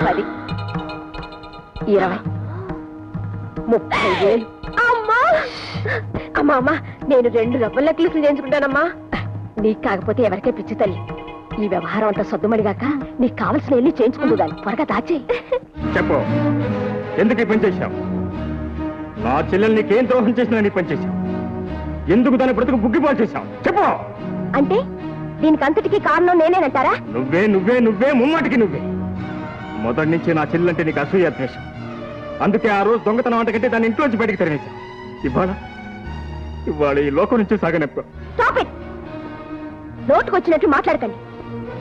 10, 20, 30,000. అమ్మా అమ్మా అమ్మా, నేను 2 రవ్వల నెక్లెస్లు చేయించుకుంటానమ్మా. నీకు కాకపోతే ఎవరికే పిచ్చి తల్లి. ఈ వ్యవహారం అంతా సద్దుమడిగాక నీకు కావలసిన వెళ్ళి చేయించుకుంటుదాన్ని. త్వరగా దాచేయి. చెప్పు, ఎందుకు ఈ పని చేశావు? నా చెల్లెలు నీకేం ద్రోహం చేసినా నీ పని చేశావు. ఎందుకు దాని బ్రతుకు బుగ్గిపాలు చేశావు? చెప్పు. అంటే దీనికి అంతటికీ కారణం నేనేనంటారా? నువ్వే నువ్వే నువ్వే ముమ్మాటికి నువ్వే. మొదటి నుంచి నా చెల్లెలంటే నీకు అసూయ ద్వేషం. అందుకే ఆ రోజు దొంగతనం అంటకంటే దాన్ని ఇంట్లోంచి బయటికి తరిమేశావు. ఇవాళ ఈ లోకం నుంచి సాగనెప్పు. నోటుకొచ్చినట్టు మాట్లాడకండి.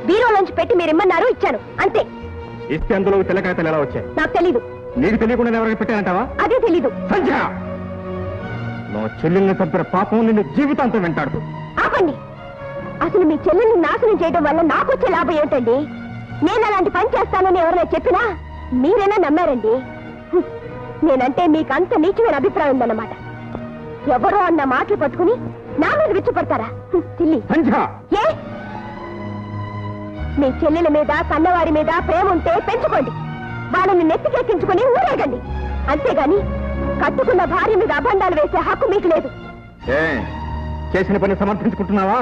బీరోలోంచి పెట్టి మీరేమన్నారు ఇచ్చాను, అంతే. ఇస్తే అందులో తెల్లకాయతలు ఎలా వచ్చాయి? నాకు తెలీదు. నీకు తెలియకుండా ఎవరైనా పెట్టానంటావా? అదే తెలీదు. సంధ్య, నా చెల్లెల్ని చంపిన పాపం నిన్ను జీవితాంతం వెంటాడుతూ. ఆపండి. అసలు మీ చెల్లెల్ని నాశనం చేయడం వల్ల నాకు వచ్చే లాభం ఏమిటండి? నేను అలాంటి పని చేస్తానని ఎవరైనా చెప్పినా మీరైనా నమ్మారండి. నేనంటే మీకు అంత నీచమైన అభిప్రాయం ఉందన్నమాట. ఎవరో అన్న మాటలు పట్టుకుని నా మీద విచ్చుపడతారా? ఏ మీ చెల్లెల మీద కన్నవారి మీద ప్రేమ ఉంటే పెంచుకోండి. వాళ్ళని నెత్తికెక్కించుకుని ఊరేగండి. అంతేగాని కట్టుకున్న భార్య మీద అభండాలు వేసే హక్కు మీకు లేదు. చేసిన పని సమర్థించుకుంటున్నావా?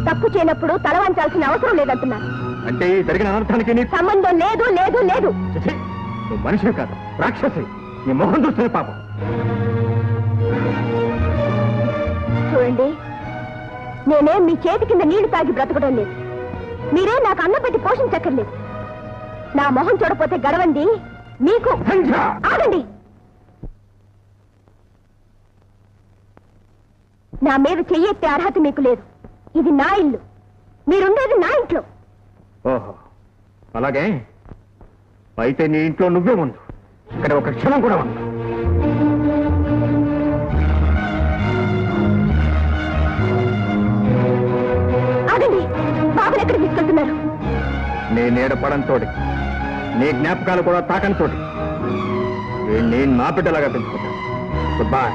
తప్పు చేయనప్పుడు తల వంచాల్సిన అవసరం లేదంటున్నాను. అంటే ఈ జరిగిన అనర్థానికి సంబంధం లేదు లేదు లేదు. నువ్వు మనిషి కాదు, రాక్షసి. నీ మొహం చూస్తే పాపం. చూడండి, నేనేం మీ చేతి కింద నీళ్లు తాగి బ్రతకడం లేదు. మీరే నాకు అన్నం పెట్టి పోషించక్కర్లేదు. నా మొహం చూడపోతే గడవండి మీకు. ఆగండి. నా మీద చెయ్యెత్తే అర్హత మీకు లేదు. ఇది నా ఇల్లు, మీరుండేది నా ఇంట్లో. ఓహో, అలాగే. అయితే నీ ఇంట్లో నువ్వే ముందు, ఇక్కడ ఒక క్షణం కూడా ఉంది. ఆగండి. బాబుని ఎక్కడ తీసుకెళ్తున్నారు? నీ నీడపడంతోటి, నీ జ్ఞాపకాలు కూడా తాకంతోటి నేను నా బిడ్డలాగా పెంచుకుంటాను. Good bye.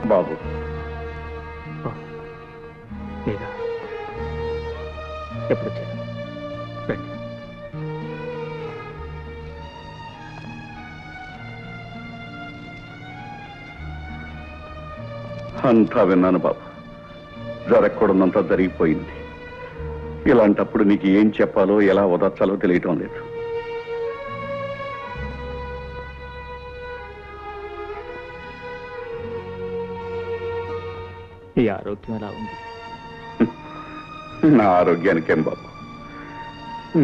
బాబు, ఎప్పుడు అంతా విన్నాను బాబు. జరగకూడదంతా జరిగిపోయింది. ఇలాంటప్పుడు నీకు ఏం చెప్పాలో ఎలా ఓదార్చాలో తెలియటం లేదు. ఈ ఆరోగ్యం ఎలా ఉంది? నా ఆరోగ్యానికేం బాబు,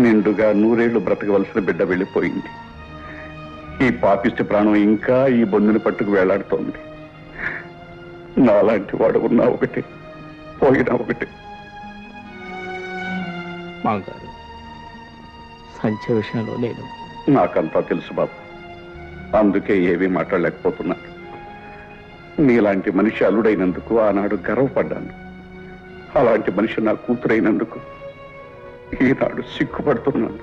నిండుగా 100 ఏళ్లు బ్రతకవలసిన బిడ్డ వెళ్ళిపోయింది. ఈ పాపిష్టి ప్రాణం ఇంకా ఈ బొందుని పట్టుకు వేలాడుతోంది. నాలాంటి వాడు ఉన్నా ఒకటి, పోయినా ఒకటి. మాంగారు, సంచ విషయంలో నేను నాకంతా తెలుసు బాబు. అందుకే ఏమీ మాట్లాడలేకపోతున్నాను. నీలాంటి మనిషి అల్లుడైనందుకు ఆనాడు గర్వపడ్డాను. అలాంటి మనిషి నా కూతురైనందుకు ఈనాడు సిగ్గుపడుతున్నాను.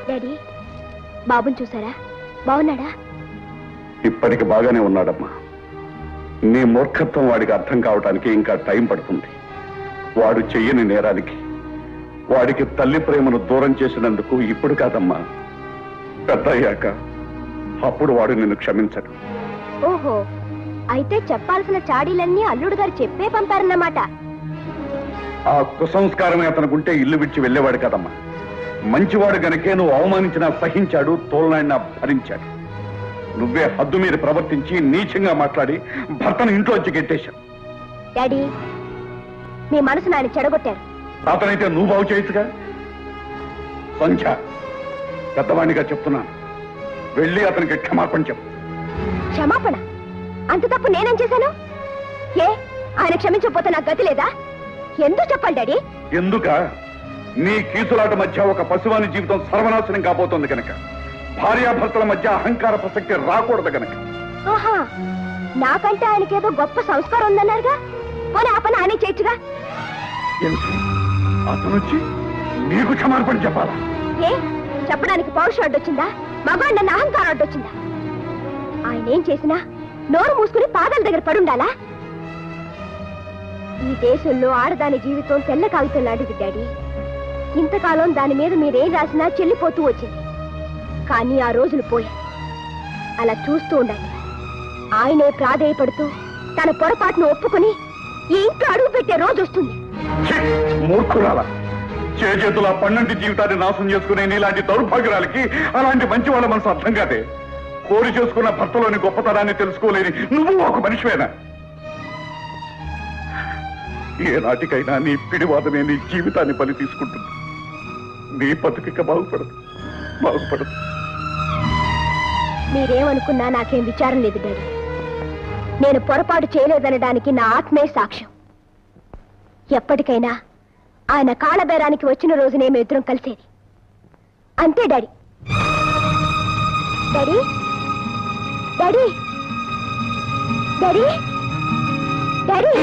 డాడీ, బాబుని చూసారా? బాగున్నాడా? ఇప్పటికి బాగానే ఉన్నాడమ్మా. నీ మూర్ఖత్వం వాడికి అర్థం కావటానికి ఇంకా టైం పడుతుంది. వాడు చెయ్యని నేరానికి, వాడికి తల్లి ప్రేమను దూరం చేసినందుకు ఇప్పుడు కాదమ్మా, పెద్ద అయ్యాక అప్పుడు వాడు నిన్ను క్షమించడు. ఓహో, అయితే చెప్పాల్సిన చాడీలన్నీ అల్లుడు గారు చెప్పే పంపారన్నమాట. ఆ కుసంస్కారమే అతనుకుంటే ఇల్లు విడిచి వెళ్ళేవాడు కదమ్మా. మంచివాడు గనకే నువ్వు అవమానించినా సహించాడు, తోలనాడినా భరించాడు. నువ్వే హద్దు మీద ప్రవర్తించి నీచంగా మాట్లాడి భర్తను ఇంట్లోంచి గెట్టేశావు. డాడీ, మీ మనసును ఆయన చెడగొట్టారు. అతనైతే నువ్వు బాగు చేయొచ్చుగా. సంధ్య, పెద్దవాణిగా చెప్తున్నాను, వెళ్ళి అతనికి క్షమాపణ చెప్పు. క్షమాపణ? అంత తప్పు నేనేం చేశాను? ఆయన క్షమించకపోతే నాకు గతి లేదా? ఎందుకు చెప్పాలి డాడీ? ఎందుక నీ కీచులాట మధ్య ఒక పశువాని జీవితం సర్వనాశనం కాబోతోంది కనుక భార్యాభర్తల మధ్య అహంకార ప్రసక్తి రాకూడదు కనుక. ఆహా, నాకంటే ఆయనకేదో గొప్ప సంస్కారం ఉందన్నారుగా, పోనీ ఆ పని ఆయనే చేయొచ్చుగా. ఏమిటి? అతను వచ్చి నీకు క్షమార్పణ చెప్పాలా? ఏ చెప్పడానికి పౌరుషం అడ్డొచ్చిందా? మగవాడు నన్ను అహంకారం అడ్డొచ్చిందా? ఆయన ఏం చేసినా నోరు మూసుకుని పాదాల దగ్గర పడుండాలా? ఈ దేశంలో ఆడదాని జీవితం తెల్ల కాగితం లాంటిది డాడీ. ఇంతకాలం దాని మీద మీరేం రాసినా చెల్లిపోతూ వచ్చింది. కానీ ఆ రోజులు పోయాయి. అలా చూస్తూ ఉండండి, ఆయనే ప్రాధేయపడుతూ తన పొరపాటును ఒప్పుకుని ఈ ఇంట్లో అడుగు పెట్టే రోజు వస్తుంది. ఛీ! మూర్ఖురాల చేతుల పన్నంటి జీవితాన్ని నాశనం చేసుకునే నీలాంటి దౌర్భాగ్యురాలకి అలాంటి మంచి వాళ్ళ మనసు అర్థం కాదే. కోరి చేసుకున్న భర్తలోని గొప్పతనాన్ని తెలుసుకోలేని నువ్వు ఒక మనిషివేనా? ఏ నాటికైనా నీ పిడివాదమే నీ జీవితాన్ని బలి తీసుకుంటుంది. నీ బతుకిక బాగుపడదు. మీరేమనుకున్నా నాకేం విచారం లేదు డాడీ. నేను పొరపాటు చేయలేదనడానికి నా ఆత్మే సాక్ష్యం. ఎప్పటికైనా ఆయన కాళ్ళబేరానికి వచ్చిన రోజునే మేమిద్దరం కలిసేది. అంతే daddy. Daddy daddy daddy daddy